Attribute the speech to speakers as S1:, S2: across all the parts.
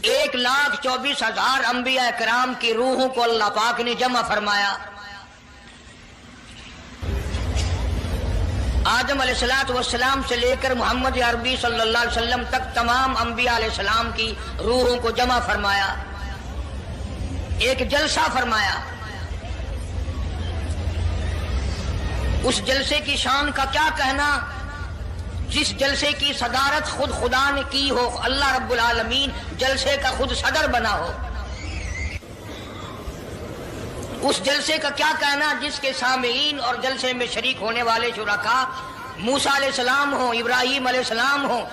S1: 1,24,000 انبیاء کرام کی روحوں کو اللہ پاک نے جمع فرمایا. آدم علیہ السلام سے لے کر محمد عربی صلی اللہ علیہ وسلم تک تمام انبیاء علیہ السلام کی روحوں کو جمع فرمایا، ایک جلسہ فرمایا. اس جلسے کی شان کا کیا کہنا، جس جلسے کی صدارت خود خدا نے کی ہو، اللہ رب العالمین جلسے کا خود صدر بنا ہو. اس جلسے کا کیا کہنا جس کے سامعین اور جلسے میں شریک ہونے والے شرکاء موسیٰ علیہ السلام ہوں، ابراہیم علیہ السلام ہوں،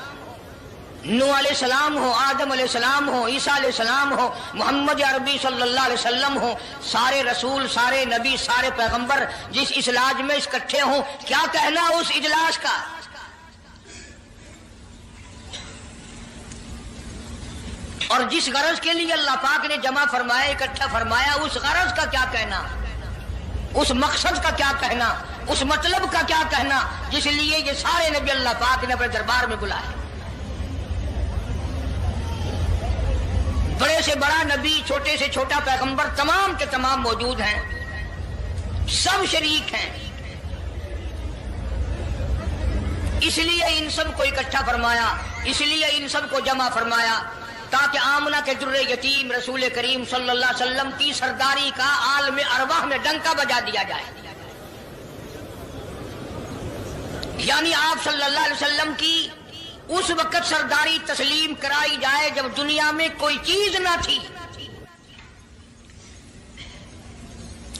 S1: نوح علیہ السلام ہوں، آدم علیہ السلام ہوں، عیسیٰ علیہ السلام ہوں، محمد عربی صلی اللہ علیہ وسلم ہوں، سارے رسول، سارے نبی، سارے پیغمبر جس اجلاس میں اکٹھے ہوں. کیا کہنا اس اجلاس کا؟ اور جس غرض کے لیے اللہ پاک نے جمع فرمایا، اکٹھا فرمایا، اس غرض کا کیا کہنا، اس مقصد کا کیا کہنا، اس مطلب کا کیا کہنا جس لیے یہ سارے نبی اللہ پاک نے اپنے دربار میں بلائے. بڑے سے بڑا نبی، چھوٹے سے چھوٹا پیغمبر، تمام کے تمام موجود ہیں، سب شریک ہیں. اس لیے ان سب کو اکٹھا فرمایا، اس لیے ان سب کو جمع فرمایا تاکہ آمنہ کے در یتیم رسول کریم صلی اللہ علیہ وسلم کی سرداری کا عالم ارواح میں ڈنکا بجا دیا جائے. یعنی آپ صلی اللہ علیہ وسلم کی اس وقت سرداری تسلیم کرائی جائے جب دنیا میں کوئی چیز نہ تھی.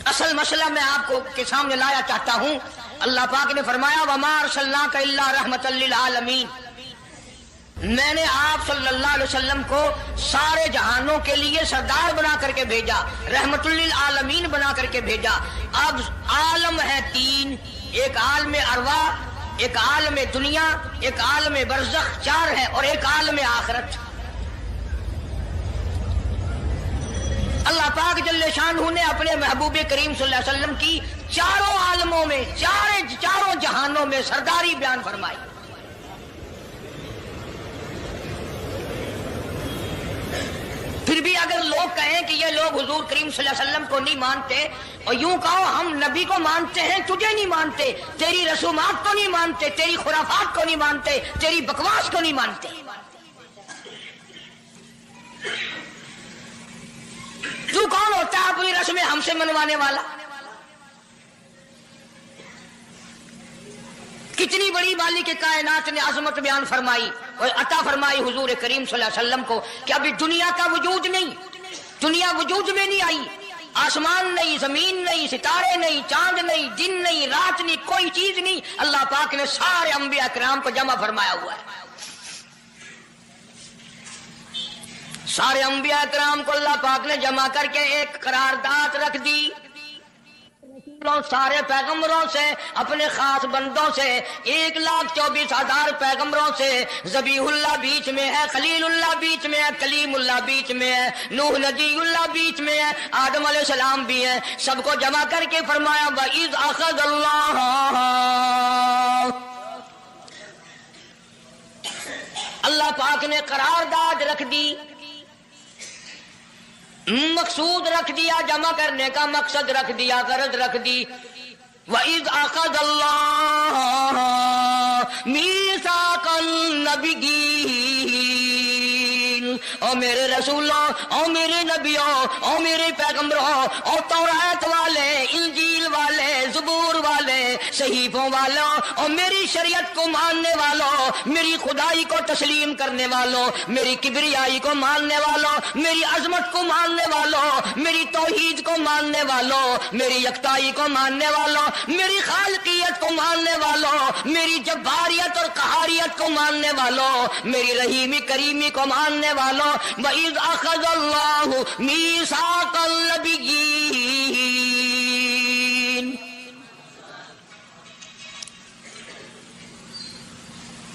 S1: اصل مسئلہ میں آپ کو کے سامنے لایا چاہتا ہوں. اللہ پاک نے فرمایا وَمَا أَرْسَلْنَاكَ إِلَّا رَحْمَةً لِّلْعَالَمِينَ، میں نے آپ صلی اللہ علیہ وسلم کو سارے جہانوں کے لیے سردار بنا کر کے بھیجا، رحمت للعالمین بنا کر کے بھیجا. اب عالم ہے تین، ایک عالم ارواح، ایک عالم دنیا، ایک عالم برزخ، چار ہے، اور ایک عالم آخرت. اللہ پاک جل شانہ نے اپنے محبوب کریم صلی اللہ علیہ وسلم کی چاروں عالموں میں، چاروں جہانوں میں سرداری بیان فرمائی. پھر بھی اگر لوگ کہیں کہ یہ لوگ حضور کریم صلی اللہ علیہ وسلم کو نہیں مانتے، اور یوں کہو ہم نبی کو مانتے ہیں، تجھے نہیں مانتے، تیری رسومات کو نہیں مانتے، تیری خرافات کو نہیں مانتے، تیری بکواس کو نہیں مانتے. تو کون ہوتا ہے اپنی رسمیں ہم سے منوانے والا؟ کتنی بڑی مالک کائنات نے عظمت بیان فرمائی اور عطا فرمائی حضور کریم صلی اللہ علیہ وسلم کو کہ ابھی دنیا کا وجود نہیں، دنیا وجود میں نہیں آئی، آسمان نہیں، زمین نہیں، ستارے نہیں، چاند نہیں، دن نہیں، رات نہیں، کوئی چیز نہیں. اللہ پاک نے سارے انبیاء کرام کو جمع فرمایا ہوا ہے. سارے انبیاء کرام کو اللہ پاک نے جمع کر کے ایک قرارداد رکھ دی. سارے پیغمبروں سے، اپنے خاص بندوں سے، 1,24,000 پیغمبروں سے، ذبیح اللہ بیچ میں ہے، خلیل اللہ بیچ میں ہے، کلیم اللہ بیچ میں ہے، نوح نجی اللہ بیچ میں ہے، آدم علیہ السلام بھی ہے. سب کو جمع کر کے فرمایا وَإِذْ أَخَذَ اللَّهُ، اللہ پاک نے قرارداد رکھ دی، مقصود رکھ دیا، جمع کرنے کا مقصد رکھ دیا، غرض رکھ دی. وَإِذْ أَخَذَ اللَّهُ مِيثَاقَ النَّبِيِّينَ، او میرے رسولوں، او میرے نبیوں، او میرے پیغمبروں، او تورات والے، انجیل والے، زبور والے، صحیفوں والوں، اور میری شریعت کو ماننے والوں، میری خدائی کو تسلیم کرنے والوں، میری کبریائی کو ماننے والوں، میری عظمت کو ماننے والوں، میری توحید کو ماننے والوں، میری یکتائی کو ماننے والوں، میری خالقیت کو ماننے والوں، میری جباریت اور قہاریت کو ماننے والوں، میری رحیمی کریمی کو ماننے والوں. وَإِذْ أَخَذَ اللَّهُ مِيثَاقَ النَّبِيِّينَ،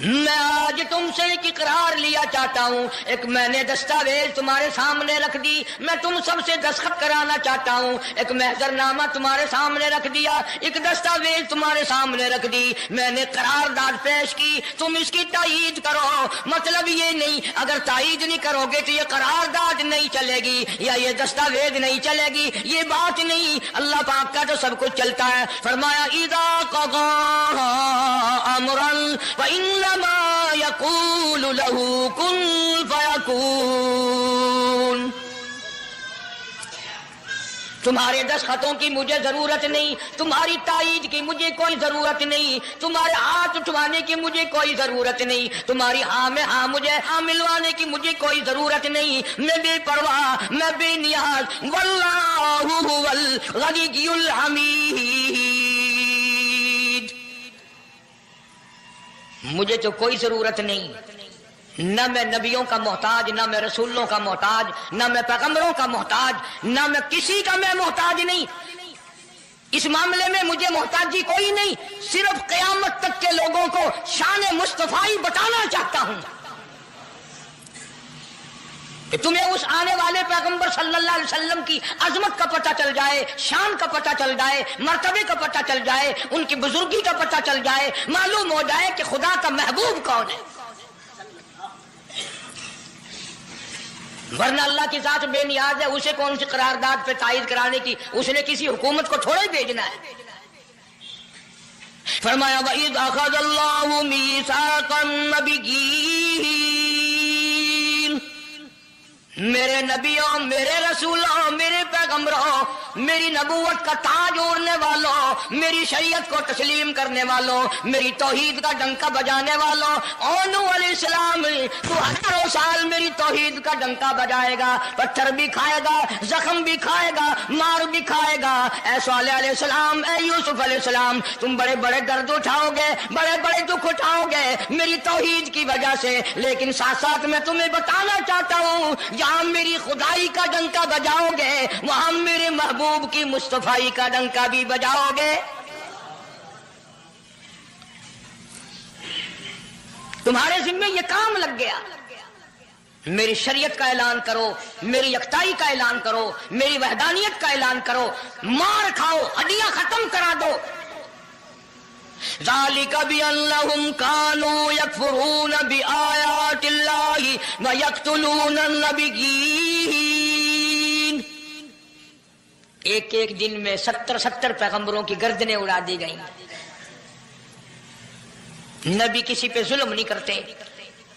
S1: میں آج تم سے ایک اقرار لیا چاہتا ہوں، ایک میں نے دستاویز تمہارے سامنے رکھ دی، میں تم سب سے دستخط کرانا چاہتا ہوں، ایک محضر نامہ تمہارے سامنے رکھ دیا، ایک دستاویز تمہارے سامنے رکھ دی، میں نے قرارداد پیش کی، تم اس کی تائید کرو۔ مطلب یہ نہیں اگر تائید نہیں کرو گے تو یہ قرارداد نہیں چلے گی یا یہ دستاویز نہیں چلے گی، یہ بات نہیں، اللہ پاک کا تو سب کچھ چلتا ہے۔ فرمایا اذا قضى امرا فانما يقول له كن فيكون۔ تمہارے دستخطوں کی مجھے ضرورت نہیں، تمہاری تائید کی مجھے کوئی ضرورت نہیں، تمہارے ہاتھ اٹھوانے کی مجھے کوئی ضرورت نہیں، تمہاری ہاں میں ہاں مجھے ہاں ملوانے کی مجھے کوئی ضرورت نہیں، میں بے پرواہ، میں بے نیاز، واللہ هو الغنی الحمید۔ مجھے تو کوئی ضرورت نہیں، نہ میں نبیوں کا محتاج، نہ میں رسولوں کا محتاج، نہ میں پیغمبروں کا محتاج، نہ میں کسی کا میں محتاج نہیں، اس معاملے میں مجھے محتاجی کوئی نہیں، صرف قیامت تک کے لوگوں کو شان مصطفی بتانا چاہتا ہوں کہ تمہیں اس آنے والے پیغمبر صلی اللہ علیہ وسلم کی عظمت کا پتہ چل جائے، شان کا پتہ چل جائے، مرتبے کا پتہ چل جائے، ان کی بزرگی کا پتہ چل جائے، معلوم ہو جائے کہ خدا کا محبوب کون ہے۔ ورنہ اللہ کی ذات بے نیاز ہے، اسے کون سی قرارداد پہ تائید کرانے کی، اس نے کسی حکومت کو تھوڑا ہی بھیجنا ہے۔ فرمایا وَإِذْ أَخَذَ اللَّهُ مِيثَاقَ النَّبِيِّينَ، میرے نبیوں، میرے رسولوں، میرے پیغمبروں، میری نبوت کا تاج اوڑھنے والوں، میری شریعت کو تسلیم کرنے والوں، میری توحید کا ڈنکا بجانے والوں، نوح علیہ السلام تو ہزاروں سال میری توحید کا ڈنکا بجائے گا، پتھر بھی کھائے گا، زخم بھی کھائے گا، مار بھی کھائے گا۔ اے صالح علیہ السلام، اے یوسف علیہ السلام، تم بڑے بڑے درد اٹھاؤ گے، بڑے بڑے دکھ اٹھاؤ گے میری توحید کی وجہ سے، لیکن ساتھ ساتھ میں تمہیں بتانا چاہتا ہوں جہاں میری خدائی کا ڈنکا بجاؤ گے وہاں میرے محبوب کی مصطفی کا ڈنکا بھی بجاؤ گے۔ تمہارے ذمہ یہ کام لگ گیا، میری شریعت کا اعلان کرو، میری یکتائی کا اعلان کرو، میری وحدانیت کا اعلان کرو، مار کھاؤ، ہڈیاں ختم کرا دو۔ ذالک بأنہم کانوا یکفرون بآیات اللہ ویقتلون النبیین۔ ایک ایک دن میں 70 پیغمبروں کی گردنیں اڑا دی گئیں۔ نبی کسی پہ ظلم نہیں کرتے،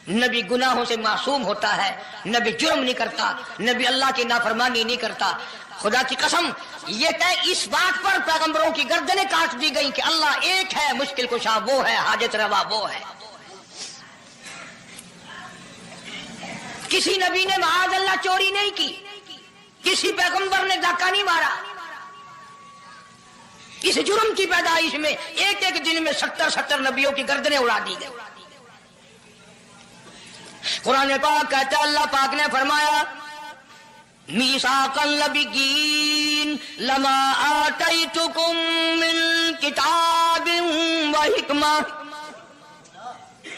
S1: نبی گناہوں سے معصوم ہوتا ہے، نبی جرم نہیں کرتا، نبی اللہ کی نافرمانی نہیں کرتا۔ خدا کی قسم یہ طے اس بات پر پیغمبروں کی گردنیں کاٹ دی گئیں کہ اللہ ایک ہے، مشکل کشا وہ ہے، حاجت روا وہ ہے۔ کسی نبی نے معاذ اللہ چوری نہیں کی، کسی پیغمبر نے ڈاکہ نہیں مارا۔ اس جرم کی پیدائش میں ایک ایک دن میں 70 نبیوں کی گردنیں اڑا دی گئی۔ قرآن پاک کہتا ہے، اللہ پاک نے فرمایا میثاق النبیین لما آتیتکم من کتاب و حکمہ،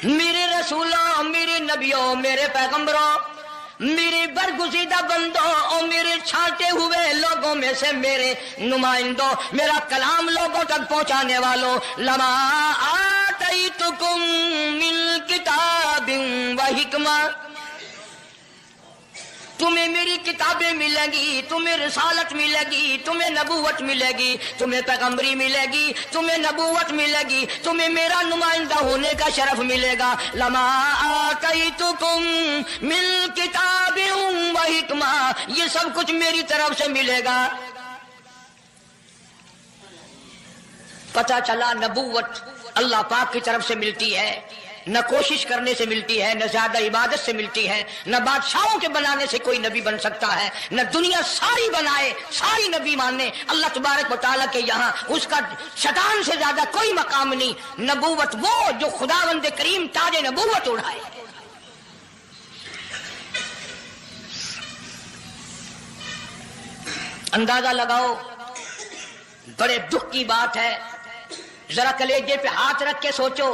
S1: میرے رسولوں، میرے نبیوں، میرے پیغمبروں، میرے برگزیدہ بندوں اور میرے چھانٹے ہوئے لوگوں میں سے میرے نمائندوں، میرا کلام لوگوں تک پہنچانے والوں، لما آتیتکم من کتاب و حکمہ، تمہیں میری کتابیں ملیں گی، تمہیں رسالت ملے گی، تمہیں نبوت ملے گی، تمہیں پیغمبری ملے گی، تمہیں نبوت ملے گی، تمہیں میرا نمائندہ ہونے کا شرف ملے گا۔ لما آتیتکم من کتاب و حکمہ، یہ سب کچھ میری طرف سے ملے گا۔ پتہ چلا نبوت اللہ پاک کی طرف سے ملتی ہے، نہ کوشش کرنے سے ملتی ہے، نہ زیادہ عبادت سے ملتی ہے، نہ بادشاہوں کے بنانے سے کوئی نبی بن سکتا ہے، نہ دنیا ساری بنائے ساری نبی مانے اللہ تبارک و تعالیٰ کے یہاں اس کا شیطان سے زیادہ کوئی مقام نہیں۔ نبوت وہ جو خداوند کریم تاج نبوت اڑھائے۔ اندازہ لگاؤ، بڑے دکھ کی بات ہے، ذرا کلیجے پہ ہاتھ رکھ کے سوچو،